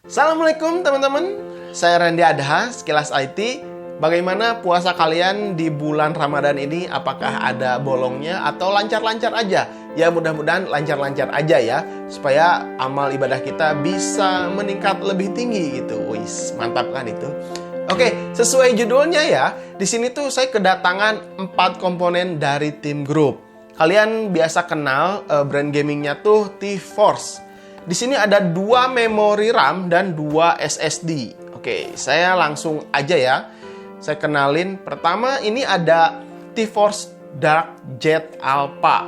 Assalamualaikum teman-teman, saya Randy Adha, Sekilas IT. Bagaimana puasa kalian di bulan Ramadan ini? Apakah ada bolongnya atau lancar-lancar aja? Ya mudah-mudahan lancar-lancar aja ya, supaya amal ibadah kita bisa meningkat lebih tinggi gitu. Wis, mantap kan itu? Oke, sesuai judulnya ya, di sini tuh saya kedatangan 4 komponen dari tim grup. Kalian biasa kenal brand gamingnya tuh T-Force. Di sini ada 2 memori RAM dan 2 SSD. Oke, saya langsung aja ya. Saya kenalin. Pertama, ini ada T-Force Dark Jet Alpha.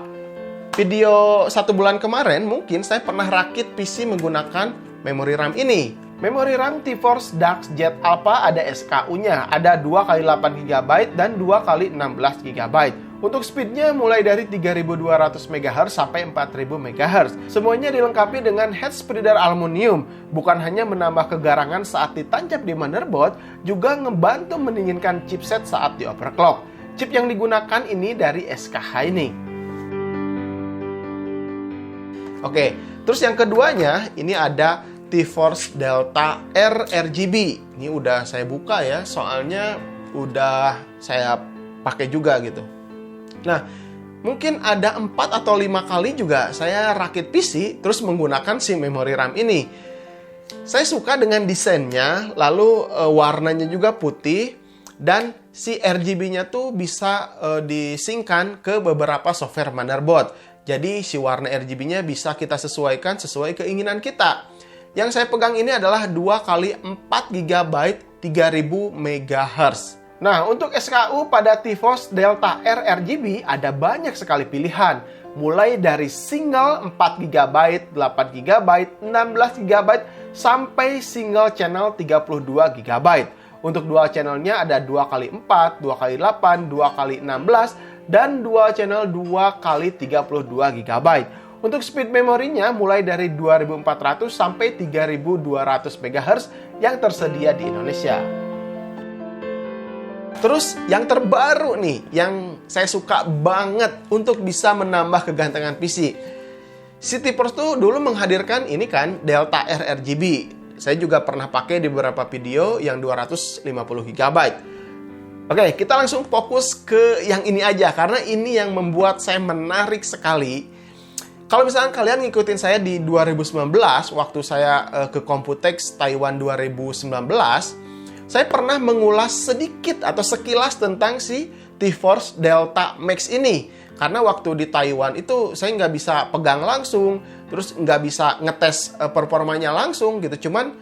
Video 1 bulan kemarin, mungkin saya pernah rakit PC menggunakan memori RAM ini. Memori RAM T-Force Dark Jet Alpha ada SKU-nya. Ada 2x8GB dan 2x16GB. Untuk speednya mulai dari 3200 MHz sampai 4000 MHz. Semuanya dilengkapi dengan head spreader aluminium. Bukan hanya menambah kegarangan saat ditancap di motherboard, juga ngebantu mendinginkan chipset saat di overclock. Chip yang digunakan ini dari SK Hynix. Oke, terus yang keduanya ini ada T-Force Delta R RGB. Ini udah saya buka ya, soalnya udah saya pakai juga gitu. Nah, mungkin ada 4 atau 5 kali juga saya rakit PC terus menggunakan si memori RAM ini. Saya suka dengan desainnya, lalu warnanya juga putih, dan si RGB-nya tuh bisa disingkan ke beberapa software motherboard. Jadi si warna RGB-nya bisa kita sesuaikan sesuai keinginan kita. Yang saya pegang ini adalah 2x4GB 3000 MHz. Nah, untuk SKU pada T-Force Delta R RGB ada banyak sekali pilihan. Mulai dari single 4GB, 8GB, 16GB, sampai single channel 32GB. Untuk dual channelnya ada 2x4, 2x8, 2x16, dan dual channel 2x32GB. Untuk speed memorinya mulai dari 2400 sampai 3200 MHz yang tersedia di Indonesia. Terus yang terbaru nih, yang saya suka banget untuk bisa menambah kegantengan PC. Si T-Force tuh dulu menghadirkan ini kan, Delta R RGB. Saya juga pernah pakai di beberapa video yang 250GB. Oke, kita langsung fokus ke yang ini aja, karena ini yang membuat saya menarik sekali. Kalau misalnya kalian ngikutin saya di 2019, waktu saya ke Computex Taiwan 2019, saya pernah mengulas sedikit atau sekilas tentang si T-Force Delta Max ini. Karena waktu di Taiwan itu saya nggak bisa pegang langsung, terus nggak bisa ngetes performanya langsung gitu. Cuman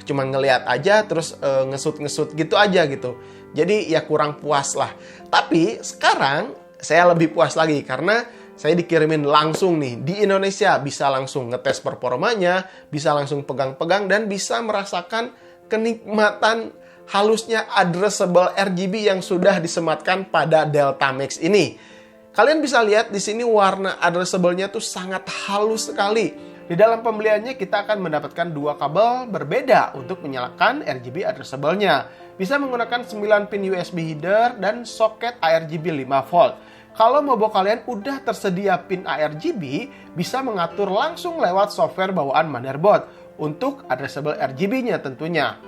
ngeliat aja, terus ngesut-ngesut gitu aja gitu. Jadi ya kurang puas lah. Tapi sekarang saya lebih puas lagi karena saya dikirimin langsung nih di Indonesia. Bisa langsung ngetes performanya, bisa langsung pegang-pegang, dan bisa merasakan kenikmatan halusnya addressable RGB yang sudah disematkan pada Delta Max ini. Kalian bisa lihat di sini warna addressable-nya tuh sangat halus sekali. Di dalam pembeliannya kita akan mendapatkan 2 kabel berbeda untuk menyalakan RGB addressable-nya. Bisa menggunakan 9 pin USB header dan soket ARGB 5V. Kalau mobile kalian udah tersedia pin ARGB, bisa mengatur langsung lewat software bawaan motherboard untuk addressable RGB-nya tentunya.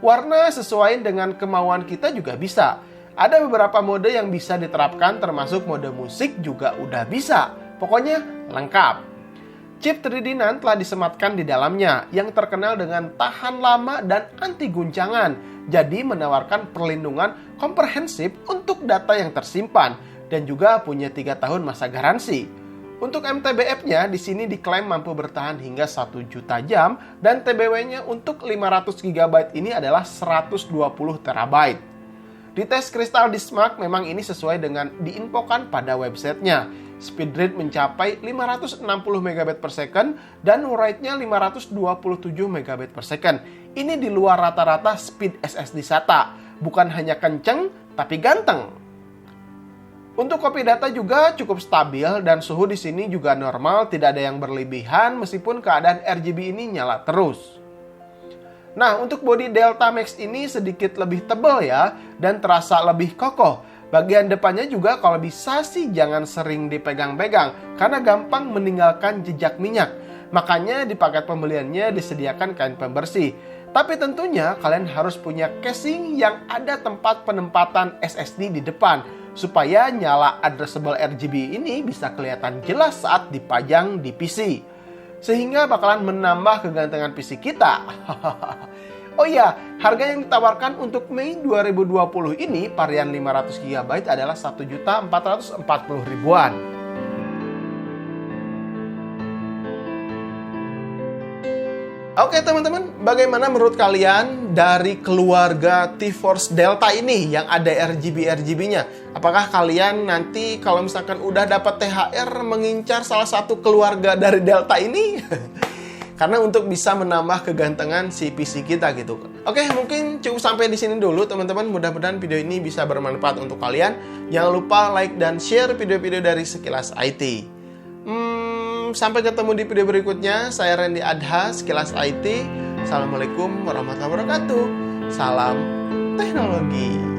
Warna sesuai dengan kemauan kita juga bisa. Ada beberapa mode yang bisa diterapkan, termasuk mode musik juga udah bisa. Pokoknya lengkap. Chip 3D NAND telah disematkan di dalamnya, yang terkenal dengan tahan lama dan anti guncangan. Jadi menawarkan perlindungan komprehensif untuk data yang tersimpan, dan juga punya 3 tahun masa garansi. Untuk MTBF-nya di sini diklaim mampu bertahan hingga 1 juta jam, dan TBW-nya untuk 500GB ini adalah 120 TB. Di tes kristal Dismark memang ini sesuai dengan diinfokan pada websitenya. Speed rate mencapai 560 Mbps dan write-nya 527 Mbps. Ini di luar rata-rata speed SSD SATA. Bukan hanya kenceng, tapi ganteng. Untuk copy data juga cukup stabil, dan suhu di sini juga normal, tidak ada yang berlebihan meskipun keadaan RGB ini nyala terus. Nah, untuk bodi Delta Max ini sedikit lebih tebal ya, dan terasa lebih kokoh. Bagian depannya juga kalau bisa sih jangan sering dipegang-pegang, karena gampang meninggalkan jejak minyak. Makanya di paket pembeliannya disediakan kain pembersih. Tapi tentunya kalian harus punya casing yang ada tempat penempatan SSD di depan, supaya nyala addressable RGB ini bisa kelihatan jelas saat dipajang di PC. Sehingga bakalan menambah kegantengan PC kita. Oh iya, harga yang ditawarkan untuk Mei 2020 ini varian 500 GB adalah 1.440.000-an. Oke teman-teman, bagaimana menurut kalian dari keluarga T-Force Delta ini yang ada RGB-RGB-nya? Apakah kalian nanti kalau misalkan udah dapat THR mengincar salah satu keluarga dari Delta ini? Karena untuk bisa menambah kegantengan si PC kita gitu. Oke, mungkin cukup sampai di sini dulu teman-teman. Mudah-mudahan video ini bisa bermanfaat untuk kalian. Jangan lupa like dan share video-video dari Sekilas IT. Sampai ketemu di video berikutnya. Saya Randy Adha, Sekilas IT. Assalamualaikum warahmatullahi wabarakatuh. Salam teknologi.